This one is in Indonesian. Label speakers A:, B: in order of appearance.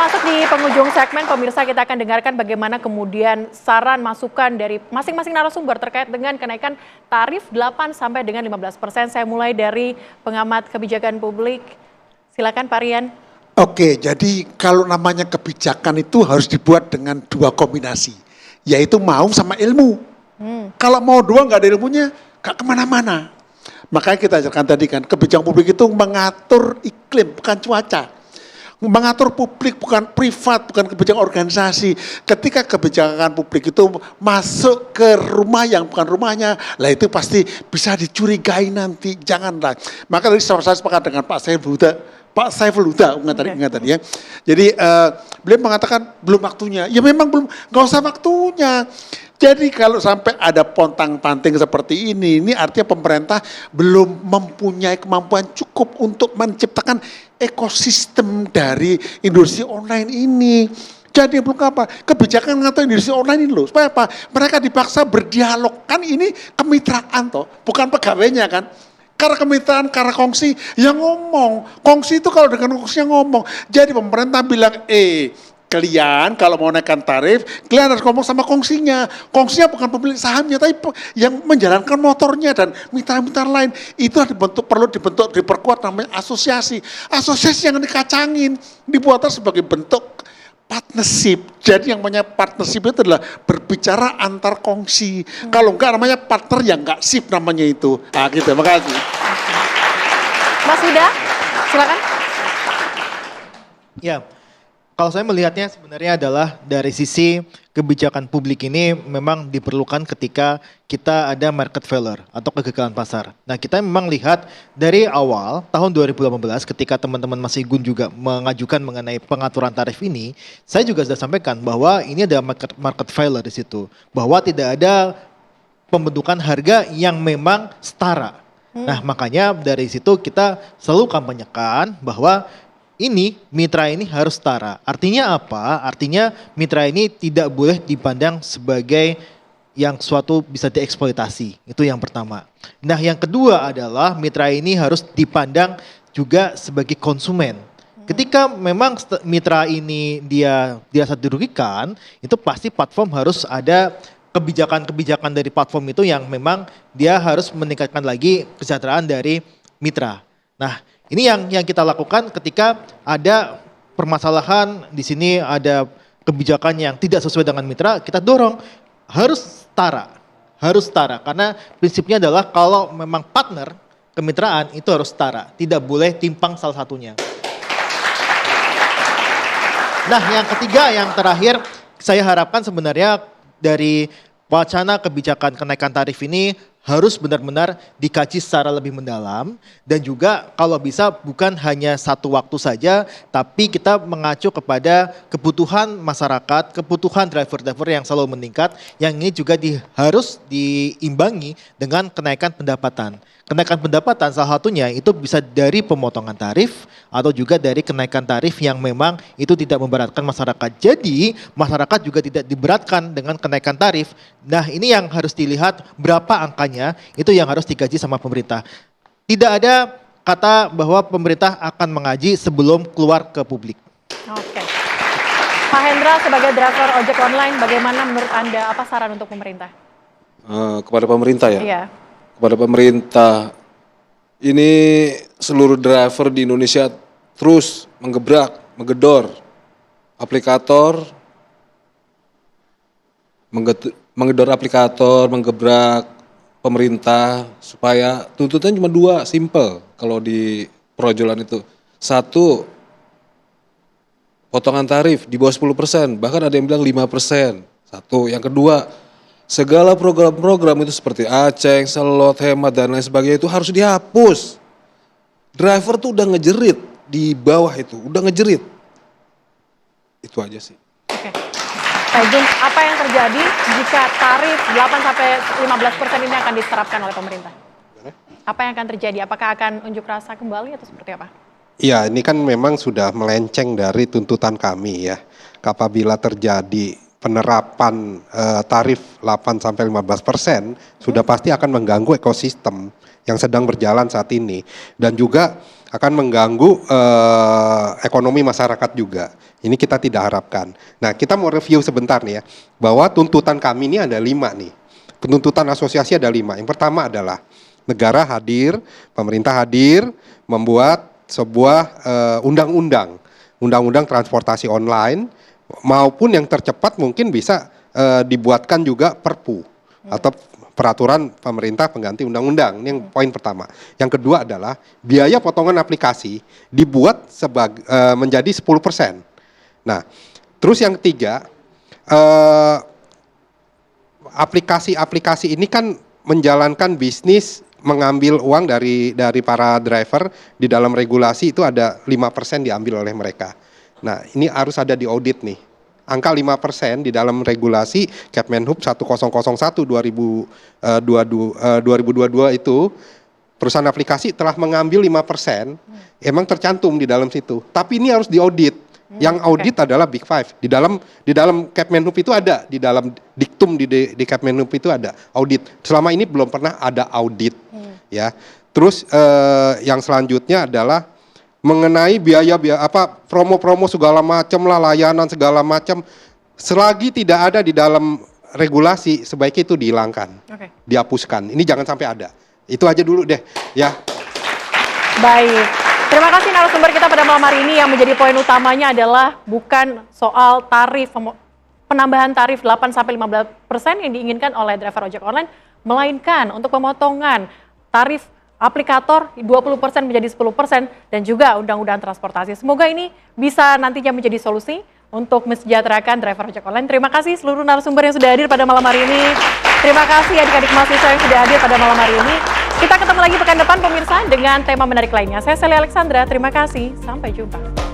A: masuk di penghujung segmen, pemirsa kita akan dengarkan bagaimana kemudian saran masukan dari masing-masing narasumber terkait dengan kenaikan tarif 8 sampai dengan 15%. Saya mulai dari pengamat kebijakan publik. Silakan Pak Rian.
B: Oke, jadi kalau namanya kebijakan itu harus dibuat dengan dua kombinasi, yaitu mau sama ilmu. Kalau mau dua nggak ada ilmunya, nggak kemana-mana. Makanya kita ajarkan tadi kan, kebijakan publik itu mengatur iklim, bukan cuaca. Mengatur publik bukan privat, bukan kebijakan organisasi. Ketika kebijakan publik itu masuk ke rumah yang bukan rumahnya, lah itu pasti bisa dicurigai nanti, janganlah. Maka tadi saya sepakat dengan Pak Saiful Huda ingat tadi ya. Jadi beliau mengatakan belum waktunya. Ya memang belum, nggak usah waktunya. Jadi kalau sampai ada pontang-panting seperti ini artinya pemerintah belum mempunyai kemampuan cukup untuk menciptakan ekosistem dari industri online ini. Jadi belum apa, kebijakan ngatur industri online ini loh, supaya apa? Mereka dipaksa berdialog, kan ini kemitraan toh, bukan pegawainya kan. Karena kemitraan, karena kongsi, yang ngomong. Kongsi itu kalau dengan kongsi yang ngomong. Jadi pemerintah bilang, kalian kalau mau naikkan tarif, kalian harus ngomong sama kongsinya. Kongsinya bukan pemilik sahamnya, tapi yang menjalankan motornya dan mitra-mitra lain. Itu perlu dibentuk, diperkuat namanya asosiasi. Asosiasi yang dikacangin, dibuat sebagai bentuk partnership. Jadi yang namanya partnership itu adalah berbicara antar kongsi. Kalau enggak namanya partner yang enggak sip namanya itu. Nah gitu, terima kasih.
A: Mas Huda, silakan.
C: Ya. Kalau saya melihatnya sebenarnya adalah dari sisi kebijakan publik ini memang diperlukan ketika kita ada market failure atau kegagalan pasar. Nah kita memang lihat dari awal tahun 2018 ketika teman-teman Mas Igun juga mengajukan mengenai pengaturan tarif ini, saya juga sudah sampaikan bahwa ini ada market failure di situ. Bahwa tidak ada pembentukan harga yang memang setara. Nah makanya dari situ kita selalu kampanyekan bahwa ini mitra ini harus setara. Artinya apa? Artinya mitra ini tidak boleh dipandang sebagai yang suatu bisa dieksploitasi. Itu yang pertama. Nah yang kedua adalah mitra ini harus dipandang juga sebagai konsumen. Ketika memang mitra ini dia dirasa dirugikan, itu pasti platform harus ada kebijakan-kebijakan dari platform itu yang memang dia harus meningkatkan lagi kesejahteraan dari mitra. Nah, ini yang kita lakukan ketika ada permasalahan di sini, ada kebijakan yang tidak sesuai dengan mitra, kita dorong harus setara karena prinsipnya adalah kalau memang partner kemitraan itu harus setara, tidak boleh timpang salah satunya. Nah, yang ketiga, yang terakhir saya harapkan sebenarnya dari wacana kebijakan kenaikan tarif ini harus benar-benar dikaji secara lebih mendalam dan juga kalau bisa bukan hanya satu waktu saja tapi kita mengacu kepada kebutuhan masyarakat, kebutuhan driver-driver yang selalu meningkat yang ini juga harus diimbangi dengan kenaikan pendapatan. Kenaikan pendapatan salah satunya itu bisa dari pemotongan tarif atau juga dari kenaikan tarif yang memang itu tidak memberatkan masyarakat. Jadi masyarakat juga tidak diberatkan dengan kenaikan tarif. Nah ini yang harus dilihat berapa angkanya, itu yang harus dikaji sama pemerintah. Tidak ada kata bahwa pemerintah akan mengaji sebelum keluar ke publik.
A: Oke. Pak Hendra sebagai driver ojek online, bagaimana menurut Anda, apa saran untuk pemerintah?
D: Kepada pemerintah ya?
A: Iya.
D: Kepada pemerintah, ini seluruh driver di Indonesia terus menggedor aplikator, menggebrak pemerintah supaya tuntutan cuma dua, simple kalau di projolan itu. Satu, potongan tarif di bawah 10%, bahkan ada yang bilang 5%. Satu, yang kedua, segala program-program itu seperti aceng, selot, hemat, dan lain sebagainya itu harus dihapus. Driver tuh udah ngejerit di bawah itu, udah ngejerit. Itu aja sih.
A: Oke. Pak Igun, apa yang terjadi jika tarif 8-15% ini akan diterapkan oleh pemerintah? Apa yang akan terjadi? Apakah akan unjuk rasa kembali atau seperti apa?
E: Iya, ini kan memang sudah melenceng dari tuntutan kami ya. Apabila terjadi penerapan tarif 8-15% sudah pasti akan mengganggu ekosistem yang sedang berjalan saat ini dan juga akan mengganggu ekonomi masyarakat juga. Ini kita tidak harapkan. Nah, kita mau review sebentar nih ya, bahwa tuntutan kami ini ada 5 nih. Penuntutan asosiasi ada 5. Yang pertama adalah negara hadir, pemerintah hadir, membuat sebuah undang-undang transportasi online, maupun yang tercepat mungkin bisa dibuatkan juga Perpu atau peraturan pemerintah pengganti undang-undang. Ini yang poin pertama. Yang kedua adalah biaya potongan aplikasi dibuat menjadi 10%. Nah, terus yang ketiga, aplikasi-aplikasi ini kan menjalankan bisnis, mengambil uang dari para driver. Di dalam regulasi itu ada 5% diambil oleh mereka. Nah, ini harus ada di audit nih. Angka 5% di dalam regulasi Kemenhub 1001 2022 itu, perusahaan aplikasi telah mengambil 5%, emang tercantum di dalam situ. Tapi ini harus diaudit. Yang audit adalah Big Five. Di dalam Kemenhub itu ada, di dalam diktum di Kemenhub itu ada audit. Selama ini belum pernah ada audit. Ya. Terus yang selanjutnya adalah mengenai biaya promo-promo segala macam lah, layanan segala macam, selagi tidak ada di dalam regulasi sebaiknya itu dihilangkan, dihapuskan. Ini jangan sampai ada. Itu aja dulu deh, ya.
A: Baik, terima kasih narasumber kita pada malam hari ini. Yang menjadi poin utamanya adalah bukan soal tarif, penambahan tarif 8-15% yang diinginkan oleh driver ojek online, melainkan untuk pemotongan tarif aplikator 20% menjadi 10% dan juga undang-undang transportasi. Semoga ini bisa nantinya menjadi solusi untuk mensejahterakan driver ojek online. Terima kasih seluruh narasumber yang sudah hadir pada malam hari ini. Terima kasih adik-adik mahasiswa yang sudah hadir pada malam hari ini. Kita ketemu lagi pekan depan pemirsa dengan tema menarik lainnya. Saya Sally Alexandra, terima kasih. Sampai jumpa.